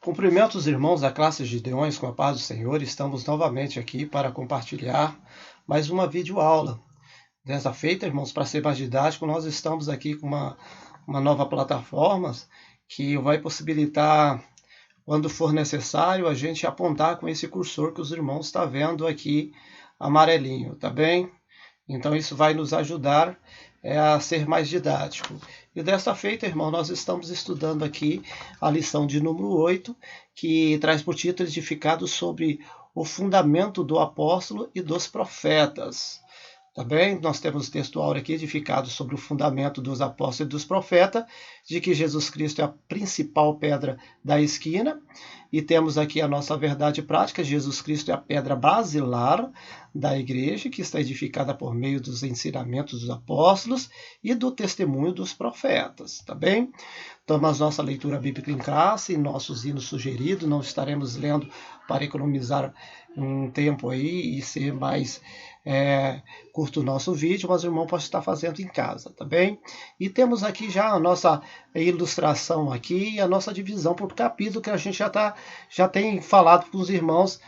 Cumprimento os irmãos da classe de Gideões com a paz do Senhor. Estamos novamente aqui para compartilhar mais uma videoaula. Dessa feita, irmãos, para ser mais didático, nós estamos aqui com uma nova plataforma que vai possibilitar, quando for necessário, a gente apontar com esse cursor que os irmãos estão vendo aqui amarelinho, tá bem? Então isso vai nos ajudar a ser mais didático. E dessa feita, irmão, nós estamos estudando aqui a lição de número 8, que traz por título edificado sobre o fundamento do apóstolo e dos profetas. Tá bem? Nós temos o texto áureo aqui edificado sobre o fundamento dos apóstolos e dos profetas, de que Jesus Cristo é a principal pedra da esquina, e temos aqui a nossa verdade prática: Jesus Cristo é a pedra basilar da igreja, que está edificada por meio dos ensinamentos dos apóstolos e do testemunho dos profetas, tá bem? Tomamos nossa leitura bíblica em classe, e nossos hinos sugeridos, não estaremos lendo para economizar um tempo aí e ser mais curto o nosso vídeo, mas o irmão pode estar fazendo em casa, tá bem? E temos aqui já a nossa ilustração aqui e a nossa divisão por capítulo, que a gente já tem falado com os irmãos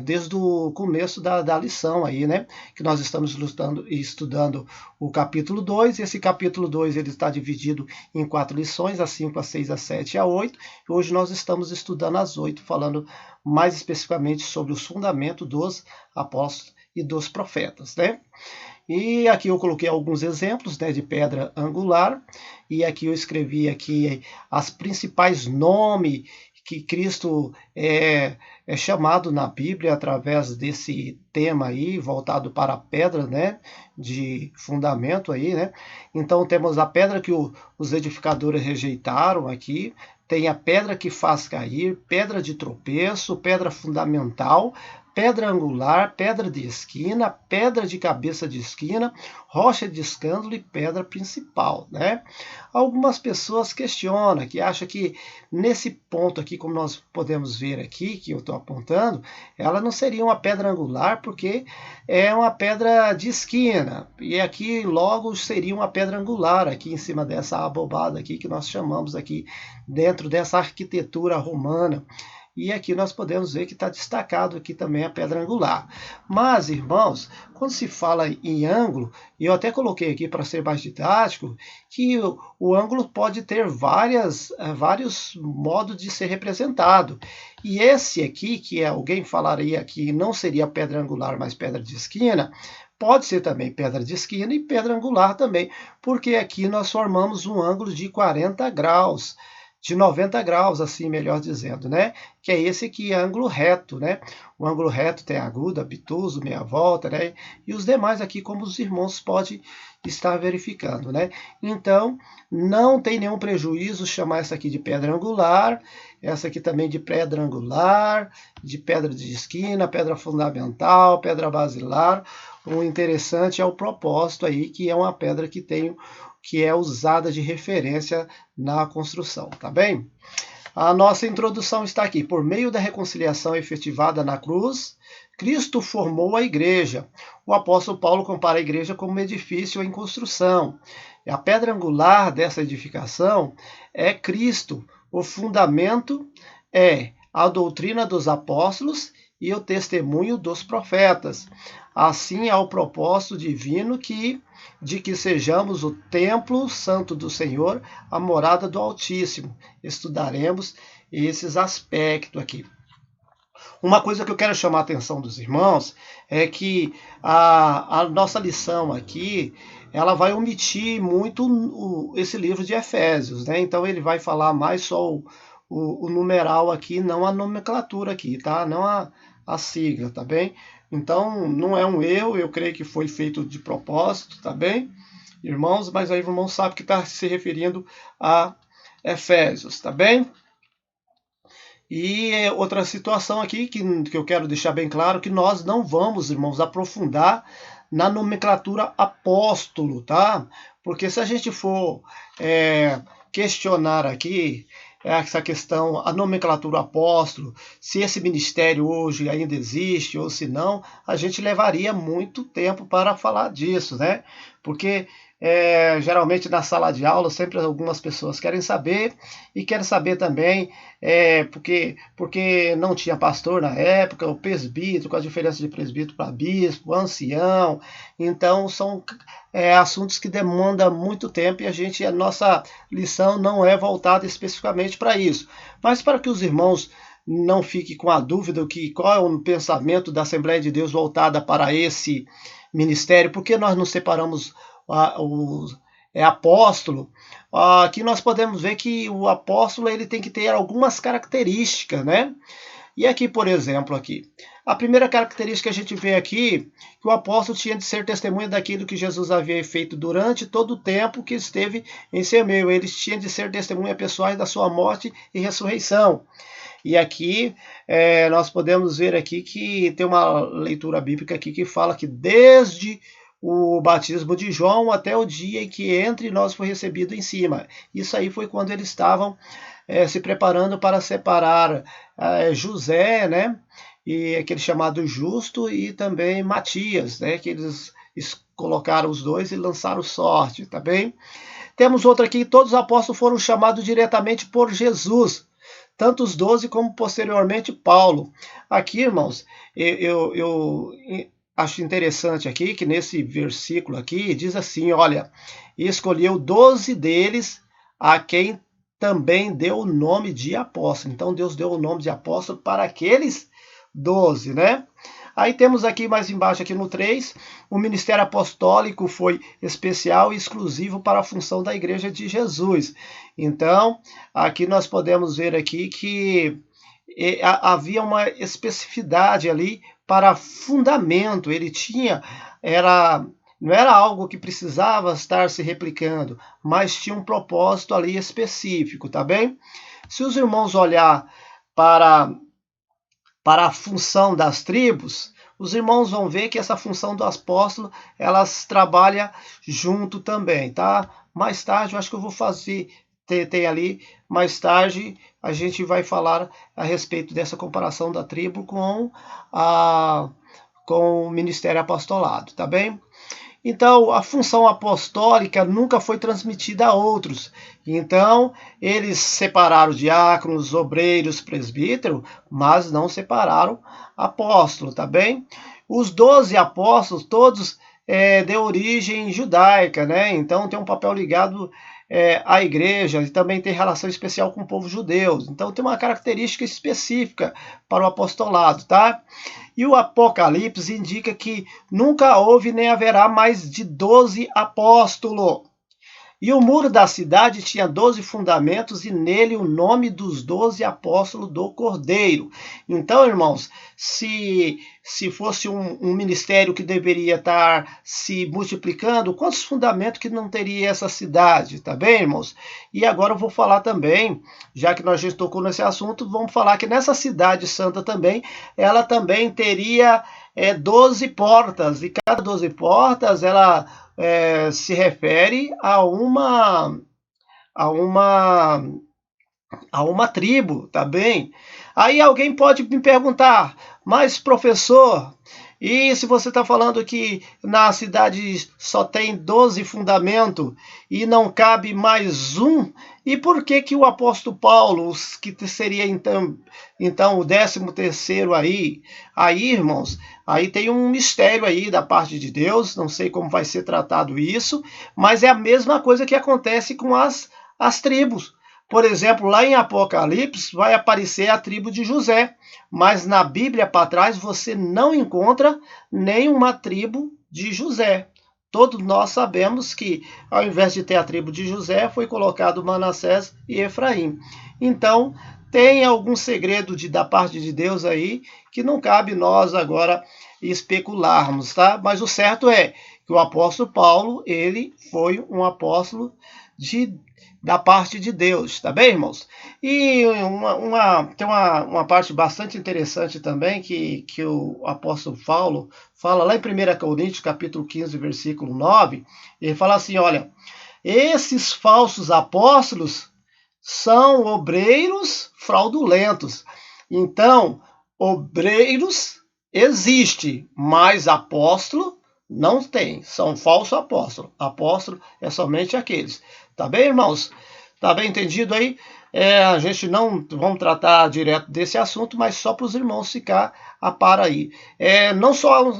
desde o começo da lição aí, né? Que nós estamos estudando o capítulo 2, e esse capítulo 2 ele está dividido em 4 lições, a 5, a 6, a 7 e a 8. E hoje nós estamos estudando as 8, falando mais especificamente sobre os fundamentos dos apóstolos e dos profetas, né? E aqui eu coloquei alguns exemplos, né, de pedra angular, e aqui eu escrevi aqui as principais nomes que Cristo é chamado na Bíblia através desse tema aí, voltado para a pedra, né, de fundamento aí, né? Então temos a pedra que os edificadores rejeitaram aqui, tem a pedra que faz cair, pedra de tropeço, pedra fundamental, pedra angular, pedra de esquina, pedra de cabeça de esquina, rocha de escândalo e pedra principal, né? Algumas pessoas questionam, que acham que nesse ponto aqui, como nós podemos ver aqui, que eu estou apontando, ela não seria uma pedra angular, porque é uma pedra de esquina, e aqui logo seria uma pedra angular, aqui em cima dessa abobada aqui, que nós chamamos aqui, dentro dessa arquitetura romana. E aqui nós podemos ver que está destacado aqui também a pedra angular. Mas, irmãos, quando se fala em ângulo, e eu até coloquei aqui para ser mais didático, que o ângulo pode ter vários modos de ser representado. E esse aqui, que alguém falaria que não seria pedra angular, mas pedra de esquina, pode ser também pedra de esquina e pedra angular também, porque aqui nós formamos um ângulo de 40 graus. De 90 graus, assim, melhor dizendo, né? Que é esse aqui, ângulo reto, né? O ângulo reto tem agudo, obtuso, meia volta, né? E os demais aqui, como os irmãos podem estar verificando, né? Então, não tem nenhum prejuízo chamar essa aqui de pedra angular, essa aqui também de pedra angular, de pedra de esquina, pedra fundamental, pedra basilar. O interessante é o propósito aí, que é uma pedra que é usada de referência na construção, tá bem? A nossa introdução está aqui. Por meio da reconciliação efetivada na cruz, Cristo formou a igreja. O apóstolo Paulo compara a igreja como um edifício em construção. E a pedra angular dessa edificação é Cristo. O fundamento é a doutrina dos apóstolos e o testemunho dos profetas. Assim, há o propósito divino de que sejamos o templo santo do Senhor, a morada do Altíssimo. Estudaremos esses aspectos aqui. Uma coisa que eu quero chamar a atenção dos irmãos é que a nossa lição aqui, ela vai omitir muito esse livro de Efésios, né? Então ele vai falar mais só o numeral aqui, não a nomenclatura aqui, tá? Não a sigla, tá bem? Então, não é um erro, eu creio que foi feito de propósito, tá bem, irmãos? Mas aí o irmão sabe que está se referindo a Efésios, tá bem? E outra situação aqui que eu quero deixar bem claro, que nós não vamos, irmãos, aprofundar na nomenclatura apóstolo, tá? Porque se a gente for questionar aqui, essa questão, a nomenclatura apóstolo, se esse ministério hoje ainda existe ou se não, a gente levaria muito tempo para falar disso, né? Porque geralmente na sala de aula sempre algumas pessoas querem saber e querem saber também porque não tinha pastor na época, o presbítero, com a diferença de presbítero para bispo, ancião. Então são assuntos que demandam muito tempo e a nossa lição não é voltada especificamente para isso. Mas para que os irmãos não fiquem com a dúvida qual é o pensamento da Assembleia de Deus voltada para esse ministério, por que nós nos separamos o apóstolo? Aqui nós podemos ver que o apóstolo ele tem que ter algumas características, né? E aqui, por exemplo, a primeira característica que a gente vê aqui, que o apóstolo tinha de ser testemunha daquilo que Jesus havia feito durante todo o tempo que esteve em seu meio. Eles tinham de ser testemunha pessoais da sua morte e ressurreição. E aqui nós podemos ver aqui que tem uma leitura bíblica aqui que fala que desde o batismo de João até o dia em que entre nós foi recebido em cima. Isso aí foi quando eles estavam se preparando para separar José, né? E aquele chamado Justo e também Matias, né? Que eles colocaram os dois e lançaram sorte, tá bem? Temos outro aqui, todos os apóstolos foram chamados diretamente por Jesus, tanto os 12 como posteriormente Paulo. Aqui, irmãos, eu acho interessante aqui que nesse versículo aqui diz assim, olha, escolheu 12 deles a quem também deu o nome de apóstolo. Então Deus deu o nome de apóstolo para aqueles 12, né? Aí temos aqui mais embaixo, aqui no 3, o ministério apostólico foi especial e exclusivo para a função da igreja de Jesus. Então, aqui nós podemos ver aqui que havia uma especificidade ali para fundamento. Ele não era algo que precisava estar se replicando, mas tinha um propósito ali específico, tá bem? Se os irmãos olhar para a função das tribos, os irmãos vão ver que essa função do apóstolo, elas trabalham junto também, tá? Mais tarde, eu acho que eu vou fazer, tem ali, mais tarde a gente vai falar a respeito dessa comparação da tribo com o ministério apostolado, tá bem? Então, a função apostólica nunca foi transmitida a outros. Então, eles separaram diáconos, obreiros, presbíteros, mas não separaram apóstolo, tá bem? Os 12 apóstolos, todos de origem judaica, né? Então, tem um papel ligado à igreja e também tem relação especial com o povo judeu. Então, tem uma característica específica para o apostolado, tá? E o Apocalipse indica que nunca houve nem haverá mais de 12 apóstolos. E o muro da cidade tinha 12 fundamentos e nele o nome dos 12 apóstolos do Cordeiro. Então, irmãos, se fosse um ministério que deveria estar se multiplicando, quantos fundamentos que não teria essa cidade, tá bem, irmãos? E agora eu vou falar também, já que nós já tocou nesse assunto, vamos falar que nessa cidade santa também, ela também teria 12 portas, e cada 12 portas, ela se refere a uma tribo, tá bem? Aí alguém pode me perguntar, mas professor, e se você está falando que na cidade só tem 12 fundamentos e não cabe mais um, e por que o apóstolo Paulo, que seria então o 13º aí, irmãos, aí tem um mistério aí da parte de Deus, não sei como vai ser tratado isso, mas é a mesma coisa que acontece com as tribos. Por exemplo, lá em Apocalipse vai aparecer a tribo de José, mas na Bíblia para trás você não encontra nenhuma tribo de José. Todos nós sabemos que ao invés de ter a tribo de José, foi colocado Manassés e Efraim. Então, tem algum segredo da parte de Deus aí que não cabe nós agora especularmos, tá? Mas o certo é que o apóstolo Paulo, ele foi um apóstolo da parte de Deus, tá bem, irmãos? E tem uma parte bastante interessante também que o apóstolo Paulo fala lá em 1 Coríntios, capítulo 15, versículo 9, ele fala assim, olha, esses falsos apóstolos são obreiros fraudulentos. Então, obreiros existe, mas apóstolo não tem. São falsos apóstolos. Apóstolo é somente aqueles. Tá bem, irmãos? Tá bem entendido aí? A gente não vamos tratar direto desse assunto, mas só para os irmãos ficar a par aí. Não só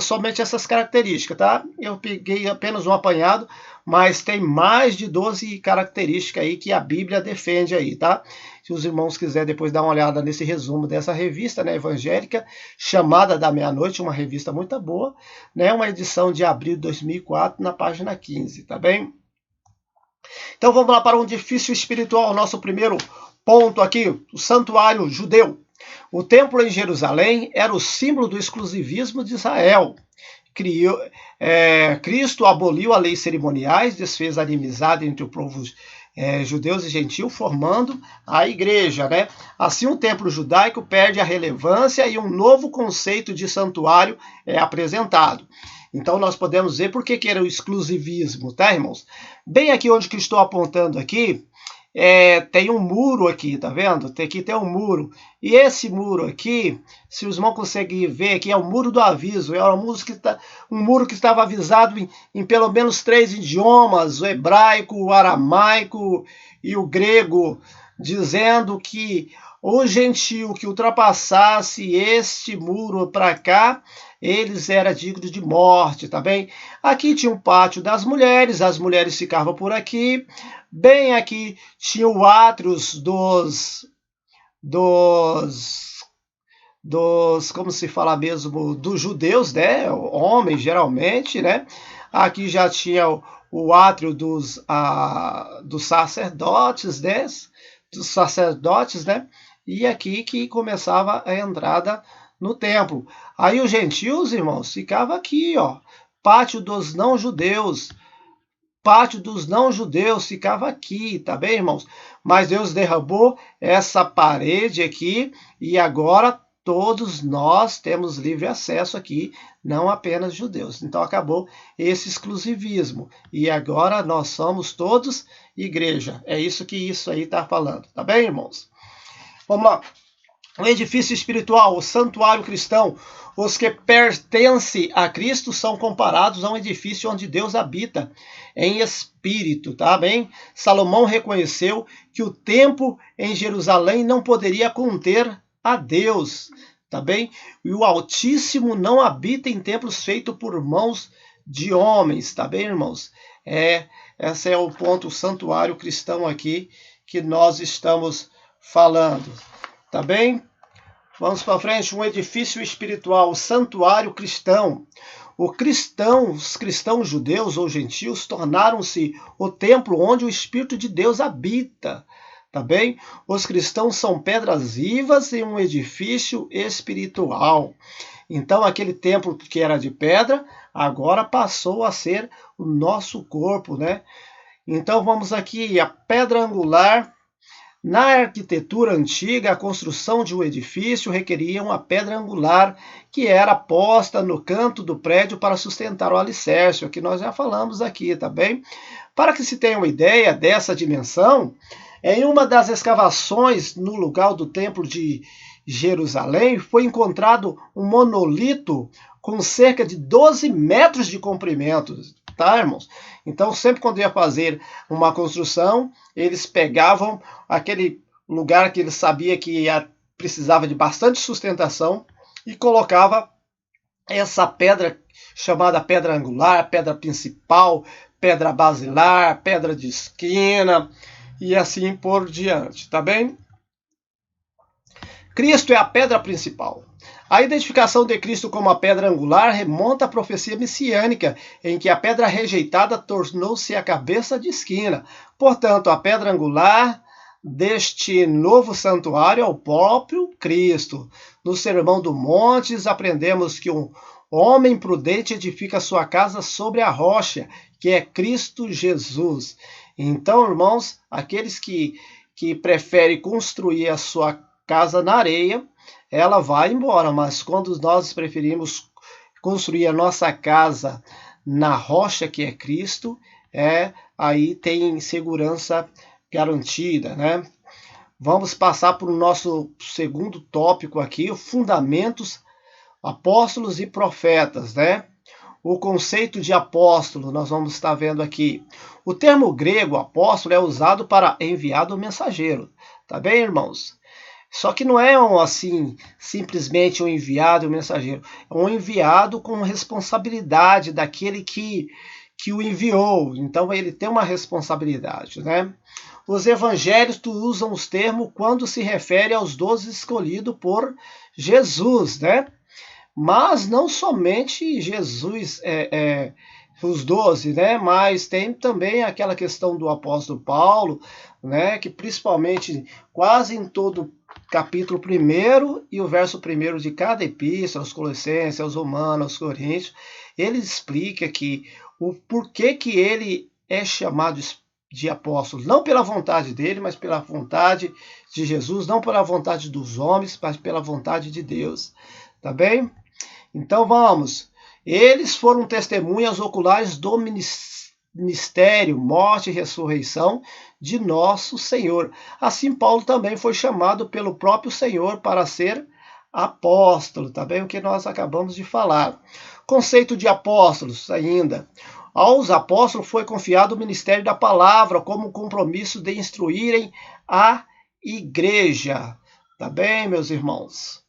somente essas características, tá? Eu peguei apenas um apanhado, mas tem mais de 12 características aí que a Bíblia defende aí, tá? Se os irmãos quiserem depois dar uma olhada nesse resumo dessa revista, né, evangélica, Chamada da Meia-Noite, uma revista muito boa, né, uma edição de abril de 2004, na página 15, tá bem? Então vamos lá para um edifício espiritual, nosso primeiro ponto aqui, o santuário judeu. O templo em Jerusalém era o símbolo do exclusivismo de Israel. Cristo aboliu a lei cerimoniais, desfez a inimizade entre o povo judeus e gentil, formando a igreja, né? Assim, o templo judaico perde a relevância e um novo conceito de santuário é apresentado. Então, nós podemos ver por que era o exclusivismo, tá, irmãos? Bem aqui onde que estou apontando aqui, tem um muro aqui, tá vendo? Aqui tem um muro. E esse muro aqui, se os irmãos conseguirem ver aqui, é o muro do aviso. É um muro que estava avisado em pelo menos 3 idiomas, o hebraico, o aramaico e o grego, dizendo que o gentil que ultrapassasse este muro para cá, eles eram dignos de morte, tá bem? Aqui tinha um pátio das mulheres, as mulheres ficavam por aqui. Bem aqui tinha o átrios como se fala mesmo, dos judeus, né? Homens, geralmente, né? Aqui já tinha o átrio dos sacerdotes, né? E aqui que começava a entrada no templo. Aí os gentios, irmãos, ficava aqui, ó, pátio dos não-judeus. Pátio dos não-judeus ficava aqui, tá bem, irmãos? Mas Deus derrubou essa parede aqui e agora todos nós temos livre acesso aqui, não apenas judeus. Então acabou esse exclusivismo e agora nós somos todos igreja. É isso que isso aí está falando, tá bem, irmãos? Vamos lá. O edifício espiritual, o santuário cristão, os que pertencem a Cristo são comparados a um edifício onde Deus habita em espírito, tá bem? Salomão reconheceu que o templo em Jerusalém não poderia conter a Deus, tá bem? E o Altíssimo não habita em templos feitos por mãos de homens, tá bem, irmãos? Esse é o ponto, o santuário cristão aqui que nós estamos falando. Tá bem? Vamos para frente. Um edifício espiritual, o santuário cristão. Os cristãos judeus ou gentios tornaram-se o templo onde o Espírito de Deus habita. Tá bem? Os cristãos são pedras vivas em um edifício espiritual. Então, aquele templo que era de pedra, agora passou a ser o nosso corpo, né? Então, vamos aqui, a pedra angular. Na arquitetura antiga, a construção de um edifício requeria uma pedra angular que era posta no canto do prédio para sustentar o alicerce, o que nós já falamos aqui, tá bem? Para que se tenha uma ideia dessa dimensão, em uma das escavações no lugar do Templo de Jerusalém, foi encontrado um monolito com cerca de 12 metros de comprimento. Tá, irmãos? Então, sempre quando ia fazer uma construção, eles pegavam aquele lugar que eles sabiam que precisava de bastante sustentação e colocava essa pedra chamada pedra angular, pedra principal, pedra basilar, pedra de esquina e assim por diante, tá bem? Cristo é a pedra principal. A identificação de Cristo como a pedra angular remonta à profecia messiânica, em que a pedra rejeitada tornou-se a cabeça de esquina. Portanto, a pedra angular deste novo santuário é o próprio Cristo. No Sermão do Monte, aprendemos que um homem prudente edifica sua casa sobre a rocha, que é Cristo Jesus. Então, irmãos, aqueles que preferem construir a sua casa na areia, ela vai embora, mas quando nós preferimos construir a nossa casa na rocha que é Cristo, aí tem segurança garantida, né? Vamos passar para o nosso segundo tópico aqui, o fundamentos, apóstolos e profetas, né? O conceito de apóstolo, nós vamos estar vendo aqui. O termo grego apóstolo é usado para enviado ou mensageiro, tá bem, irmãos? Só que não é assim, simplesmente um enviado ou mensageiro. É um enviado com responsabilidade daquele que o enviou. Então ele tem uma responsabilidade, né? Os evangelhos usam os termos quando se refere aos 12 escolhidos por Jesus, né? Mas não somente Jesus, os 12, né? Mas tem também aquela questão do apóstolo Paulo, né? Que principalmente quase em todo capítulo 1 e o verso 1 de cada epístola, aos Colossenses, aos Romanos, aos Coríntios, ele explica que o porquê que ele é chamado de apóstolo, não pela vontade dele, mas pela vontade de Jesus, não pela vontade dos homens, mas pela vontade de Deus, tá bem? Então vamos, eles foram testemunhas oculares do mistério, morte e ressurreição de nosso Senhor. Assim Paulo também foi chamado pelo próprio Senhor para ser apóstolo, tá bem? O que nós acabamos de falar. Conceito de apóstolos ainda. Aos apóstolos foi confiado o ministério da palavra como compromisso de instruírem a igreja. Tá bem, meus irmãos?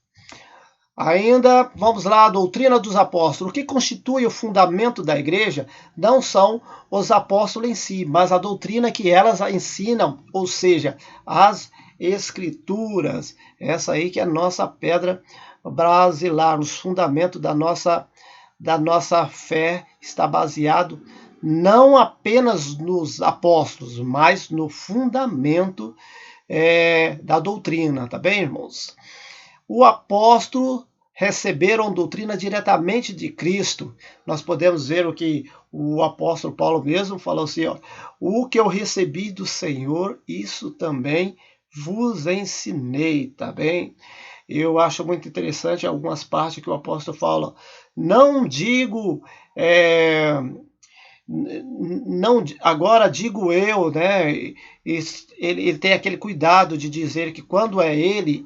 Ainda, vamos lá, a doutrina dos apóstolos. O que constitui o fundamento da igreja não são os apóstolos em si, mas a doutrina que elas ensinam, ou seja, as escrituras. Essa aí que é a nossa pedra basilar, os fundamentos da nossa fé está baseado não apenas nos apóstolos, mas no fundamento da doutrina, tá bem, irmãos? O apóstolo receberam doutrina diretamente de Cristo. Nós podemos ver o que o apóstolo Paulo mesmo falou assim, ó, o que eu recebi do Senhor, isso também vos ensinei, tá bem? Eu acho muito interessante algumas partes que o apóstolo fala, não digo, não, agora digo eu, né? Ele tem aquele cuidado de dizer que quando é ele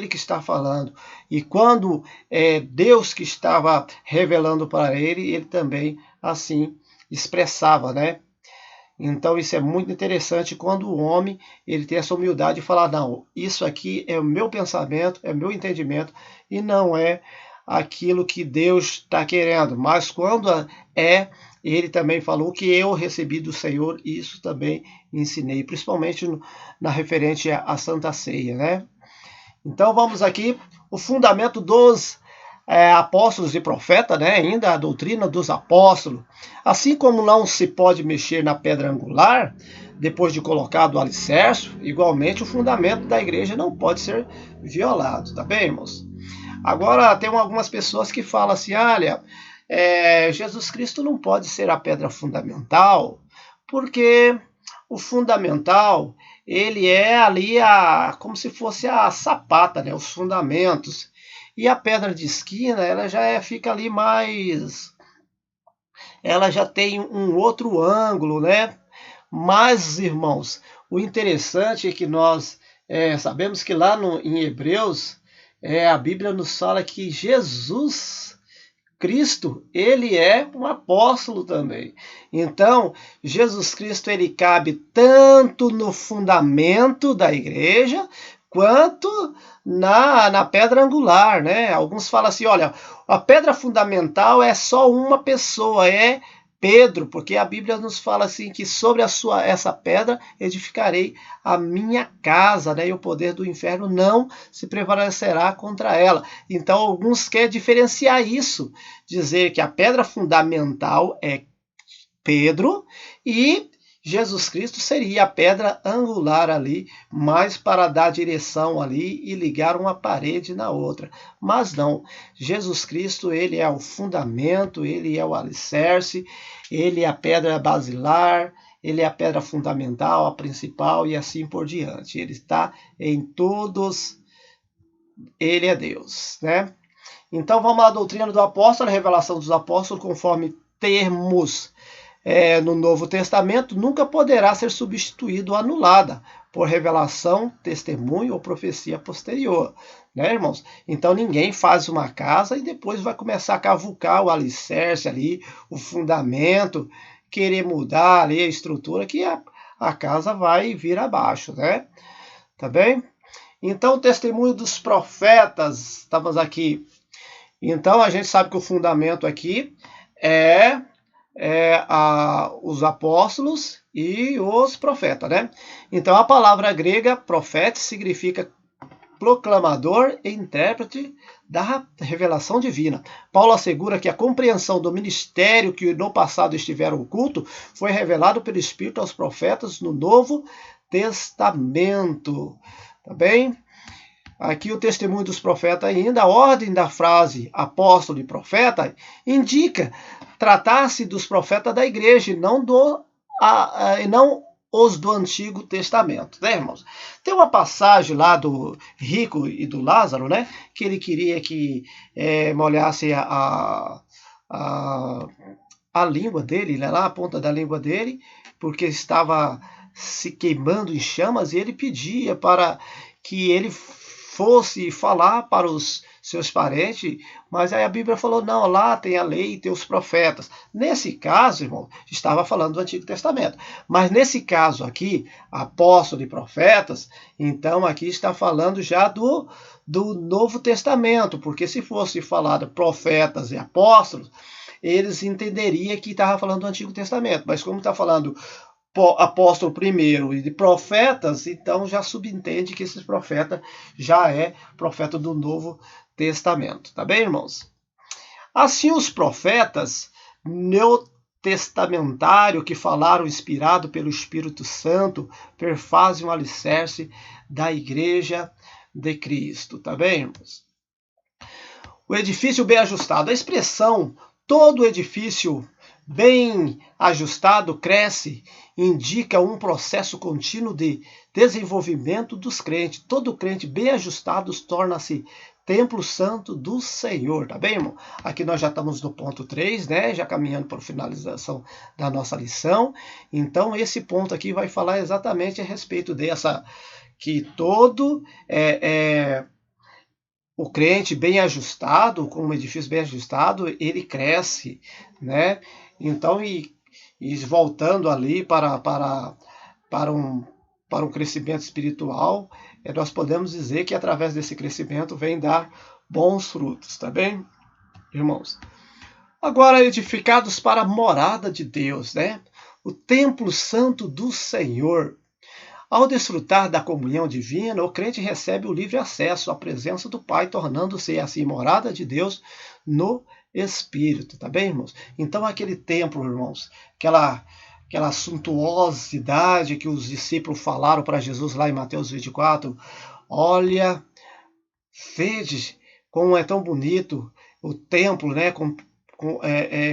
que está falando. E quando é Deus que estava revelando para ele também assim expressava, né? Então isso é muito interessante quando o homem ele tem essa humildade de falar, não, isso aqui é o meu pensamento, é o meu entendimento e não é aquilo que Deus está querendo. Mas quando ele também falou que eu recebi do Senhor, isso também ensinei, principalmente na referente à Santa Ceia, né? Então vamos aqui, o fundamento dos apóstolos e profetas, né? Ainda a doutrina dos apóstolos. Assim como não se pode mexer na pedra angular, depois de colocado o alicerce, igualmente o fundamento da igreja não pode ser violado, tá bem, irmãos? Agora tem algumas pessoas que falam assim, olha, Jesus Cristo não pode ser a pedra fundamental, porque o fundamental ele é ali como se fosse a sapata, né? Os fundamentos. E a pedra de esquina, ela já fica ali mais... Ela já tem um outro ângulo, né? Mas, irmãos, o interessante é que nós sabemos que lá em Hebreus, a Bíblia nos fala que Jesus Cristo, ele é um apóstolo também. Então, Jesus Cristo, ele cabe tanto no fundamento da igreja, quanto na pedra angular, né? Alguns falam assim, olha, a pedra fundamental é só uma pessoa, é Pedro, porque a Bíblia nos fala assim que sobre essa pedra edificarei a minha casa, né? E o poder do inferno não se prevalecerá contra ela. Então alguns querem diferenciar isso, dizer que a pedra fundamental é Pedro e Jesus Cristo seria a pedra angular ali, mais para dar direção ali e ligar uma parede na outra. Mas não, Jesus Cristo, ele é o fundamento, ele é o alicerce, ele é a pedra basilar, ele é a pedra fundamental, a principal e assim por diante. Ele está em todos, ele é Deus, né? Então vamos à doutrina do apóstolo, a revelação dos apóstolos, conforme termos no Novo Testamento nunca poderá ser substituído ou anulada por revelação, testemunho ou profecia posterior, né, irmãos? Então ninguém faz uma casa e depois vai começar a cavucar o alicerce ali, o fundamento, querer mudar ali a estrutura, que a casa vai vir abaixo, né? Tá bem? Então o testemunho dos profetas, estamos aqui. Então a gente sabe que o fundamento aqui é os apóstolos e os profetas, né? Então a palavra grega profeta significa proclamador e intérprete da revelação divina. Paulo assegura que a compreensão do ministério que no passado estiveram oculto foi revelado pelo Espírito aos profetas no Novo Testamento. Tá bem? Aqui o testemunho dos profetas ainda, a ordem da frase apóstolo e profeta indica tratar-se dos profetas da igreja e não os do Antigo Testamento, né, irmãos? Tem uma passagem lá do rico e do Lázaro, né, que ele queria que molhasse a língua dele, né, lá a ponta da língua dele, porque estava se queimando em chamas, e ele pedia para que ele fosse falar para os seus parentes, mas aí a Bíblia falou, não, lá tem a lei e tem os profetas. Nesse caso, irmão, estava falando do Antigo Testamento. Mas nesse caso aqui, apóstolo e profetas, então aqui está falando já do Novo Testamento, porque se fosse falado profetas e apóstolos, eles entenderiam que estava falando do Antigo Testamento. Mas como está falando apóstolo primeiro e de profetas, então já subentende que esse profeta já é profeta do Novo Testamento. Tá bem, irmãos? Assim, os profetas neotestamentários que falaram inspirado pelo Espírito Santo perfazem o alicerce da Igreja de Cristo. Tá bem, irmãos? O edifício bem ajustado. A expressão todo edifício bem ajustado cresce, indica um processo contínuo de desenvolvimento dos crentes. Todo crente bem ajustado torna-se templo santo do Senhor, tá bem, irmão? Aqui nós já estamos no ponto 3, né? Já caminhando para a finalização da nossa lição. Então, esse ponto aqui vai falar exatamente a respeito dessa, que todo o crente bem ajustado, com um edifício bem ajustado, ele cresce, né? Então, e voltando ali para um crescimento espiritual, nós podemos dizer que através desse crescimento vem dar bons frutos, tá bem, irmãos? Agora, edificados para a morada de Deus, né? O templo santo do Senhor. Ao desfrutar da comunhão divina, o crente recebe o livre acesso à presença do Pai, tornando-se assim morada de Deus no Espírito, tá bem, irmãos? Então aquele templo, irmãos, aquela suntuosidade que os discípulos falaram para Jesus lá em Mateus 24, olha, vede como é tão bonito o templo, né?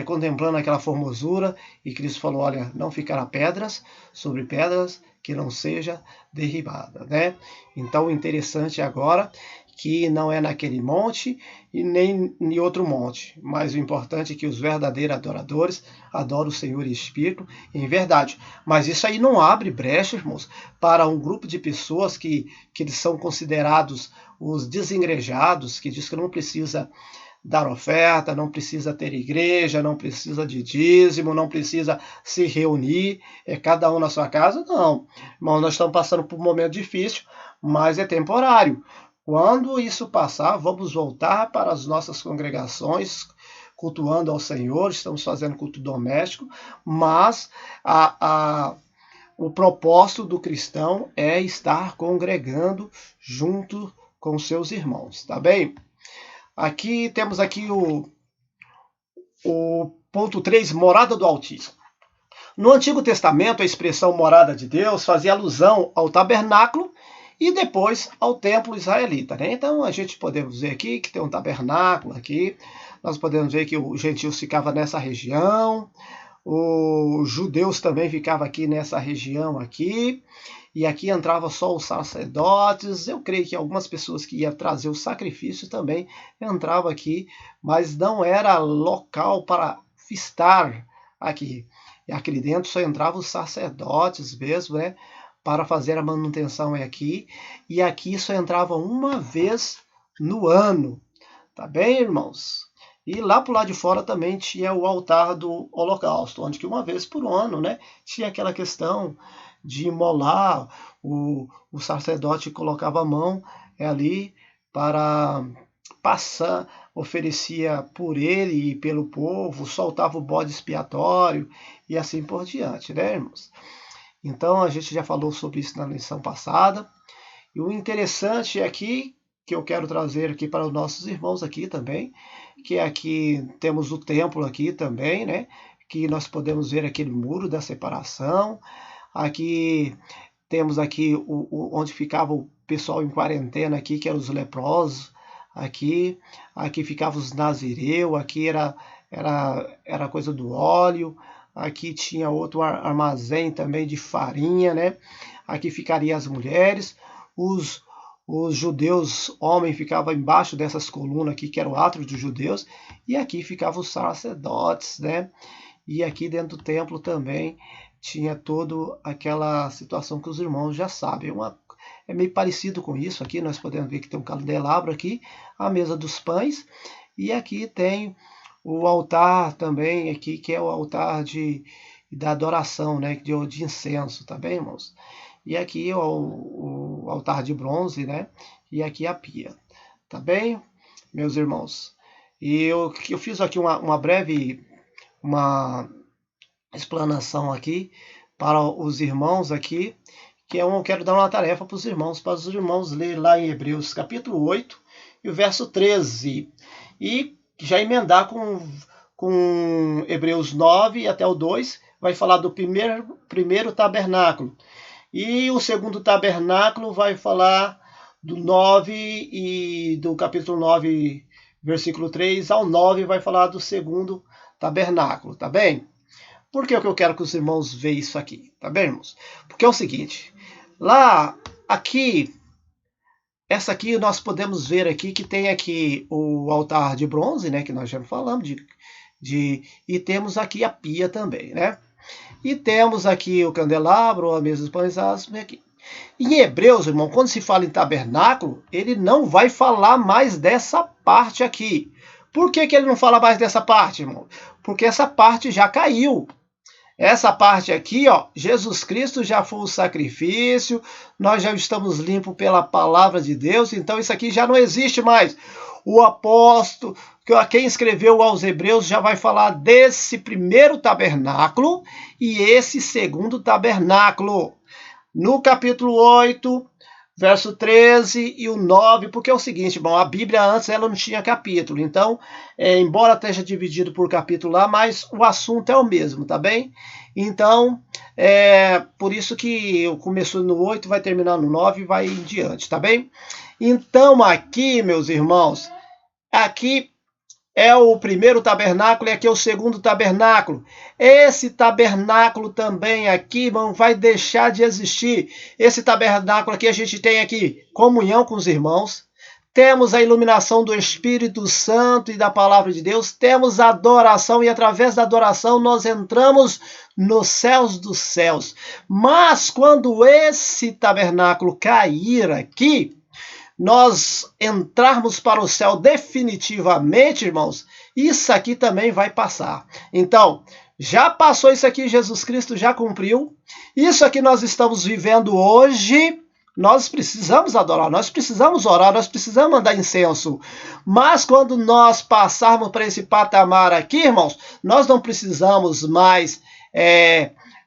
Contemplando aquela formosura, e Cristo falou, olha, não ficará pedras sobre pedras que não seja derribada, né? Então o interessante agora que não é naquele monte e nem em outro monte, mas o importante é que os verdadeiros adoradores adoram o Senhor em espírito e em verdade. Mas isso aí não abre brecha, irmãos, para um grupo de pessoas que eles são considerados os desengrejados, que diz que não precisa dar oferta, não precisa ter igreja, não precisa de dízimo, não precisa se reunir, cada um na sua casa, não. Irmão, nós estamos passando por um momento difícil, mas é temporário. Quando isso passar, vamos voltar para as nossas congregações, cultuando ao Senhor, estamos fazendo culto doméstico, mas o propósito do cristão é estar congregando junto com seus irmãos, tá bem? Aqui temos aqui o ponto 3, morada do Altíssimo. No Antigo Testamento, a expressão morada de Deus fazia alusão ao tabernáculo e depois ao templo israelita, né? Então a gente podemos ver aqui que tem um tabernáculo aqui, nós podemos ver que os gentios ficavam nessa região, os judeus também ficavam aqui nessa região aqui, e aqui entrava só os sacerdotes. Eu creio que algumas pessoas que iam trazer o sacrifício também entravam aqui, mas não era local para estar aqui. E aqui dentro só entravam os sacerdotes mesmo, né? Para fazer a manutenção aqui. E aqui só entrava uma vez no ano. Tá bem, irmãos? E lá pro lado de fora também tinha o altar do holocausto, onde que uma vez por ano, né, tinha aquela questão de imolar, o sacerdote colocava a mão ali para passar, oferecia por ele e pelo povo, soltava o bode expiatório e assim por diante, né, irmãos? Então a gente já falou sobre isso na lição passada. E o interessante aqui, que eu quero trazer aqui para os nossos irmãos aqui também, que aqui temos o templo aqui também, né? Que nós podemos ver aquele muro da separação. Aqui temos aqui onde ficava o pessoal em quarentena aqui, que eram os leprosos. Aqui ficavam os nazireus, aqui era coisa do óleo. Aqui tinha outro armazém também de farinha, né? Aqui ficariam as mulheres. Os judeus, homens, ficavam embaixo dessas colunas aqui, que era o átrio dos judeus, e aqui ficavam os sacerdotes, né? E aqui dentro do templo também tinha toda aquela situação que os irmãos já sabem. É meio parecido com isso aqui, nós podemos ver que tem um candelabro aqui, a mesa dos pães, e aqui tem o altar também, aqui, que é o altar da adoração, né? De incenso, tá bem, irmãos? E aqui o altar de bronze, né? E aqui a pia. Tá bem, meus irmãos? E eu fiz aqui uma breve explanação aqui para os irmãos aqui, que eu quero dar uma tarefa para os irmãos lerem lá em Hebreus capítulo 8 e o verso 13. E já emendar com Hebreus 9 até o 2, vai falar do primeiro tabernáculo. E o segundo tabernáculo vai falar do 9 e do capítulo 9, versículo 3 ao 9, vai falar do segundo tabernáculo, tá bem? Por que eu quero que os irmãos vejam isso aqui, tá bem, irmãos? Porque é o seguinte, essa aqui nós podemos ver aqui que tem aqui o altar de bronze, né, que nós já falamos, e temos aqui a pia também, né? E temos aqui o candelabro, a mesa dos pães aqui. Em Hebreus, irmão, quando se fala em tabernáculo, ele não vai falar mais dessa parte aqui. Por que ele não fala mais dessa parte, irmão? Porque essa parte já caiu. Essa parte aqui, ó, Jesus Cristo já foi o sacrifício, nós já estamos limpos pela palavra de Deus, então isso aqui já não existe mais. O apóstolo, quem escreveu aos Hebreus, já vai falar desse primeiro tabernáculo e esse segundo tabernáculo. No capítulo 8, verso 13 e o 9, porque é o seguinte, irmão, a Bíblia antes ela não tinha capítulo, então, embora esteja dividido por capítulo lá, mas o assunto é o mesmo, tá bem? Então, por isso que começou no 8, vai terminar no 9 e vai em diante, tá bem? Então, aqui, meus irmãos, aqui é o primeiro tabernáculo e aqui é o segundo tabernáculo. Esse tabernáculo também aqui, irmão, vai deixar de existir. Esse tabernáculo aqui, a gente tem aqui comunhão com os irmãos, temos a iluminação do Espírito Santo e da Palavra de Deus, temos a adoração e através da adoração nós entramos nos céus dos céus. Mas quando esse tabernáculo cair aqui, nós entrarmos para o céu definitivamente, irmãos, isso aqui também vai passar. Então, já passou isso aqui, Jesus Cristo já cumpriu. Isso aqui nós estamos vivendo hoje, nós precisamos adorar, nós precisamos orar, nós precisamos mandar incenso. Mas quando nós passarmos para esse patamar aqui, irmãos, nós não precisamos mais...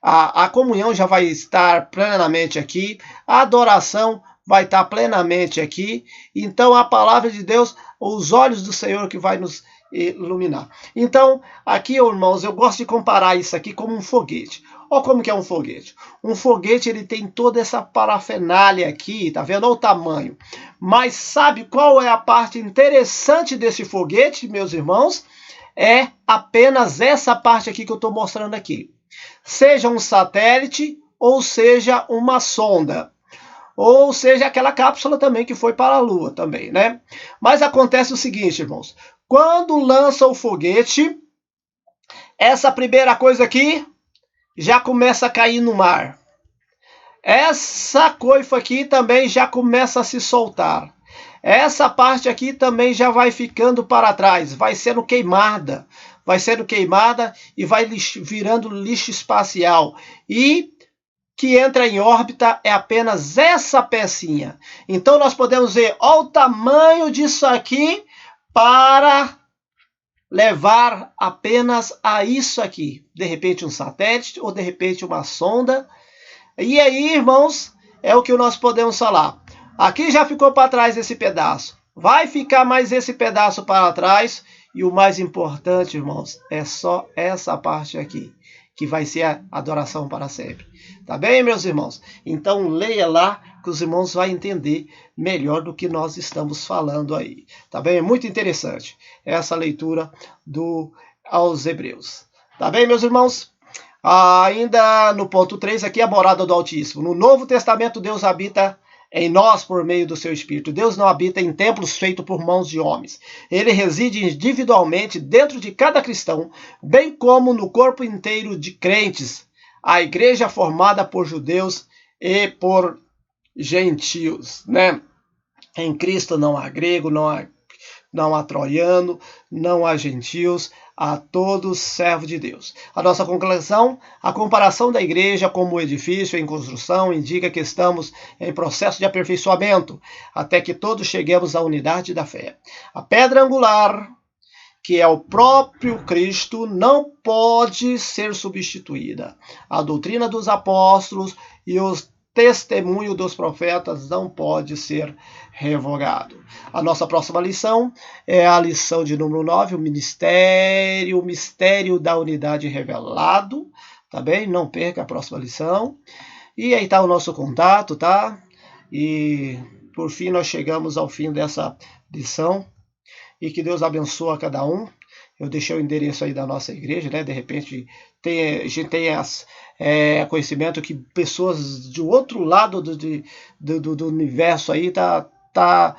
A comunhão já vai estar plenamente aqui, a adoração vai estar plenamente aqui. Então, a palavra de Deus, os olhos do Senhor que vai nos iluminar. Então, aqui, irmãos, eu gosto de comparar isso aqui como um foguete. Olha como que é um foguete. Um foguete, ele tem toda essa parafernália aqui, tá vendo? Olha o tamanho. Mas sabe qual é a parte interessante desse foguete, meus irmãos? É apenas essa parte aqui que eu estou mostrando aqui. Seja um satélite ou seja uma sonda. Ou seja, aquela cápsula também que foi para a Lua também, né? Mas acontece o seguinte, irmãos. Quando lança o foguete, essa primeira coisa aqui, já começa a cair no mar. Essa coifa aqui também já começa a se soltar. Essa parte aqui também já vai ficando para trás, vai sendo queimada e vai virando lixo espacial. E que entra em órbita é apenas essa pecinha. Então nós podemos ver, olha o tamanho disso aqui para levar apenas a isso aqui. De repente um satélite ou de repente uma sonda. E aí, irmãos, é o que nós podemos falar. Aqui já ficou para trás esse pedaço. Vai ficar mais esse pedaço para trás. E o mais importante, irmãos, é só essa parte aqui, que vai ser a adoração para sempre. Tá bem, meus irmãos? Então leia lá, que os irmãos vão entender melhor do que nós estamos falando aí. Tá bem? É muito interessante essa leitura aos Hebreus. Tá bem, meus irmãos? Ainda no ponto 3 aqui, a morada do Altíssimo. No Novo Testamento, Deus habita em nós por meio do seu Espírito. Deus não habita em templos feitos por mãos de homens. Ele reside individualmente dentro de cada cristão, bem como no corpo inteiro de crentes. A igreja formada por judeus e por gentios, né? Em Cristo não há grego, não há troiano, não há gentios, a todos servos de Deus. A nossa conclusão, a comparação da igreja como edifício em construção indica que estamos em processo de aperfeiçoamento, até que todos cheguemos à unidade da fé. A pedra angular, que é o próprio Cristo, não pode ser substituída. A doutrina dos apóstolos e os testemunho dos profetas não pode ser revogado. A nossa próxima lição é a lição de número 9, o mistério da unidade revelado, tá bem? Não perca a próxima lição. E aí está o nosso contato, tá? E por fim nós chegamos ao fim dessa lição e que Deus abençoe a cada um. Eu deixei o endereço aí da nossa igreja, né? De repente a gente tem conhecimento que pessoas de outro lado do universo aí tá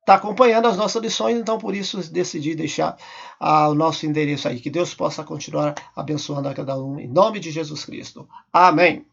acompanhando as nossas lições, então por isso decidi deixar o nosso endereço aí. Que Deus possa continuar abençoando a cada um, em nome de Jesus Cristo. Amém.